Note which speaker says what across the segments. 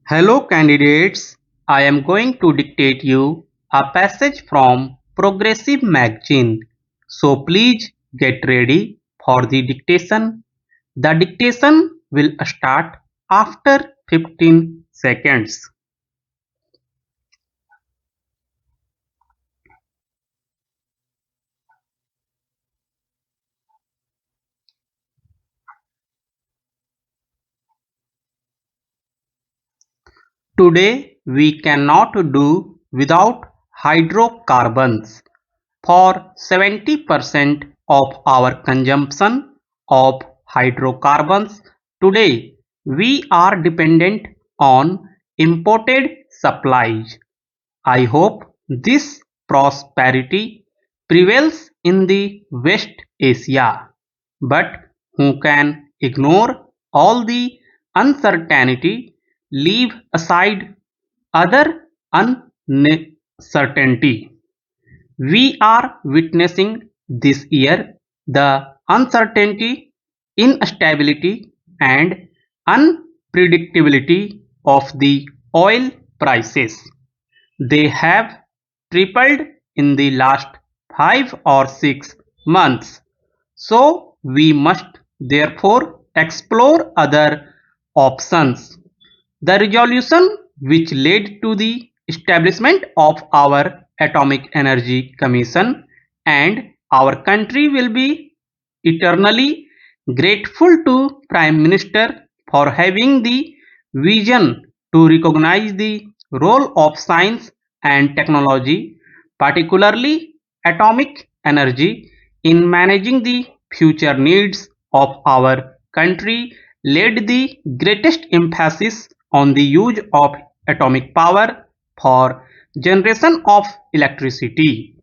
Speaker 1: Hello candidates, I am going to dictate you a passage from Progressive Magazine. So please get ready for the dictation. The dictation will start after 15 seconds. Today we cannot do without hydrocarbons. For 70% of our consumption of hydrocarbons today, we are dependent on imported supplies. I hope this prosperity prevails in the West Asia, but who can ignore all the uncertainty, leave aside other uncertainty. We are witnessing this year the uncertainty, instability, and unpredictability of the oil prices. They have tripled in the last 5 or 6 months. So we must therefore explore other options. The resolution which led to the establishment of our Atomic Energy Commission and our country will be eternally grateful to Prime Minister for having the vision to recognize the role of science and technology, particularly atomic energy, in managing the future needs of our country, laid the greatest emphasis on the use of atomic power for generation of electricity.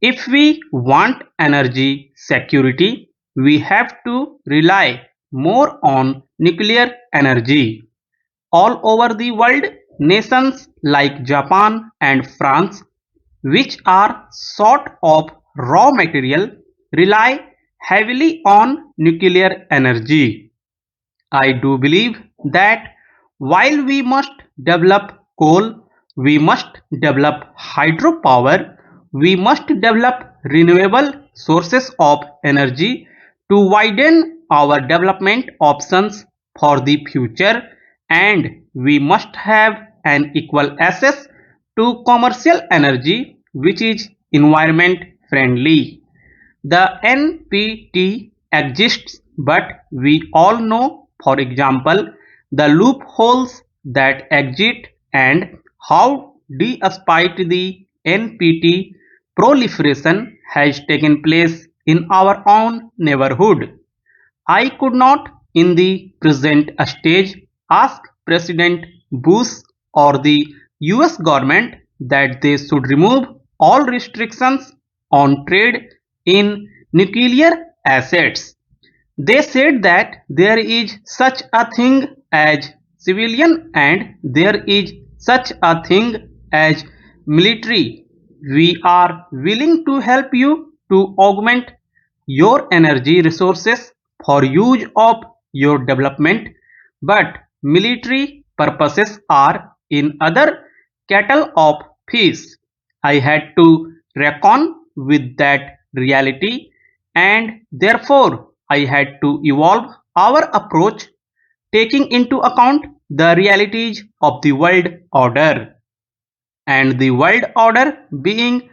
Speaker 1: If we want energy security, we have to rely more on nuclear energy. All over the world, nations like Japan and France, which are short of raw material, rely heavily on nuclear energy. I do believe that while we must develop coal, we must develop hydropower, we must develop renewable sources of energy to widen our development options for the future, and we must have an equal access to commercial energy which is environment friendly. The NPT exists, but we all know, for example, the loopholes that exist and how, despite the NPT proliferation, has taken place in our own neighborhood. I could not, in the present stage, ask President Bush or the US government that they should remove all restrictions on trade in nuclear assets. They said that there is such a thing as civilian and there is such a thing as military. We are willing to help you to augment your energy resources for use of your development, but military purposes are in other kettle of fish. I had to reckon with that reality, and therefore I had to evolve our approach taking into account the realities of the world order. And the world order being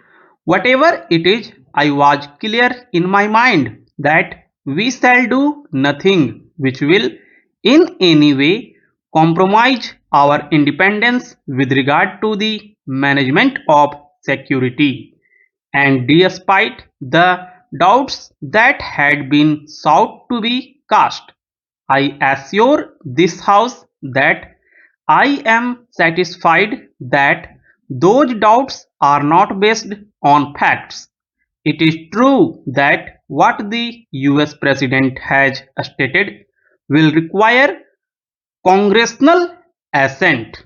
Speaker 1: whatever it is, I was clear in my mind that we shall do nothing which will in any way compromise our independence with regard to the management of security. And despite the doubts that had been sought to be cast, I assure this House that I am satisfied that those doubts are not based on facts. It is true that what the US President has stated will require congressional assent.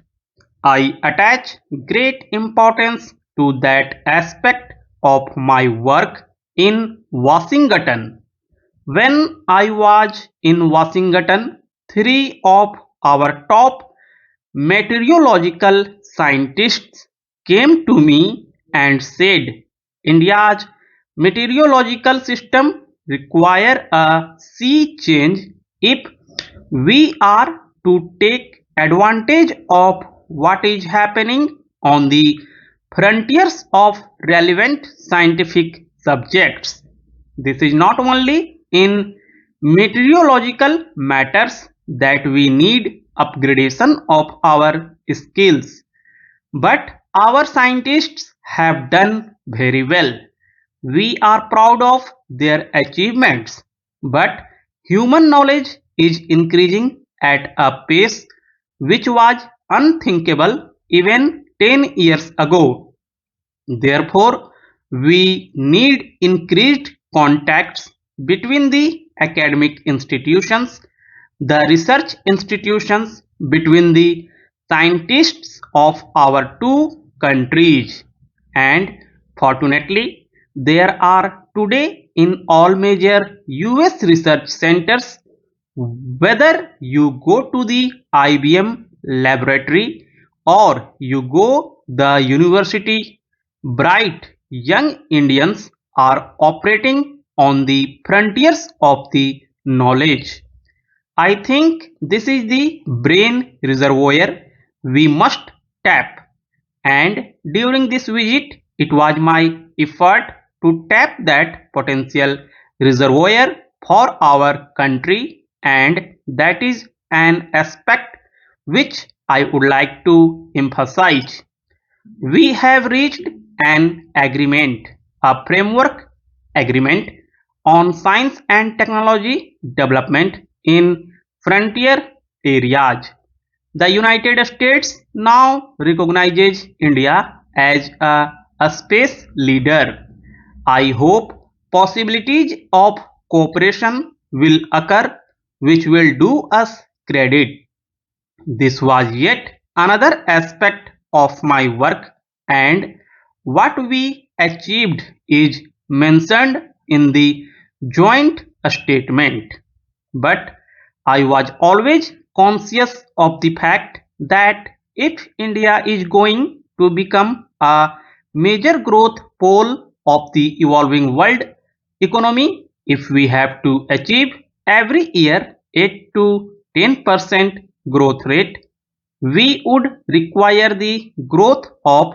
Speaker 1: I attach great importance to that aspect of my work in Washington. When I was in Washington, three of our top meteorological scientists came to me and said India's meteorological system require a sea change if we are to take advantage of what is happening on the frontiers of relevant scientific subjects. This is not only in meteorological matters that we need upgradation of our skills, but our scientists have done very well. We are proud of their achievements, but human knowledge is increasing at a pace which was unthinkable even 10 years ago. Therefore, we need increased contacts between the academic institutions, the research institutions, between the scientists of our two countries. And fortunately, there are today in all major US research centers, whether you go to the IBM laboratory or you go the university, bright young Indians are operating on the frontiers of the knowledge. I think this is the brain reservoir we must tap, and during this visit it was my effort to tap that potential reservoir for our country, and that is an aspect which I would like to emphasize. We have reached an agreement, a framework agreement on science and technology development in frontier areas. The United States now recognizes India as a space leader. I hope possibilities of cooperation will occur which will do us credit. This was yet another aspect of my work, and what we achieved is mentioned in the joint statement. But I was always conscious of the fact that if India is going to become a major growth pole of the evolving world economy, if we have to achieve every year 8 to 10% growth rate, we would require the growth of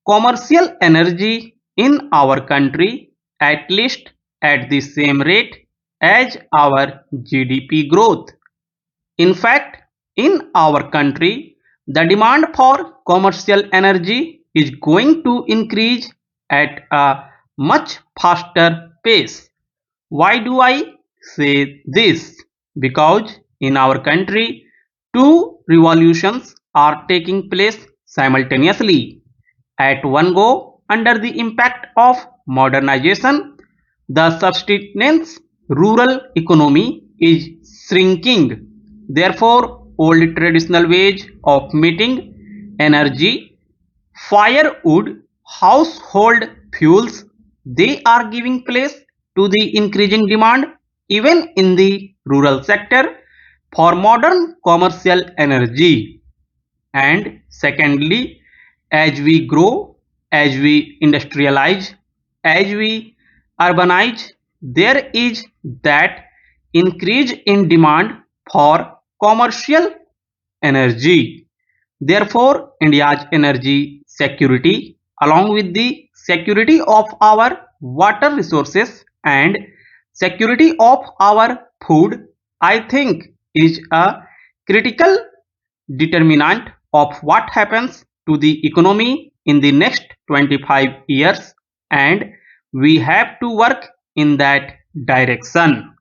Speaker 1: commercial energy in our country at least at the same rate as our GDP growth. In fact, in our country, the demand for commercial energy is going to increase at a much faster pace. Why do I say this? Because in our country, two revolutions are taking place simultaneously. At one go, under the impact of modernization, the subsistence rural economy is shrinking. Therefore, old traditional ways of meeting energy, firewood, household fuels, they are giving place to the increasing demand even in the rural sector for modern commercial energy. And secondly, as we grow, as we industrialize, as we urbanize, there is that increase in demand for commercial energy. Therefore, India's energy security, along with the security of our water resources and security of our food, I think is a critical determinant of what happens to the economy in the next 25 years, and we have to work in that direction.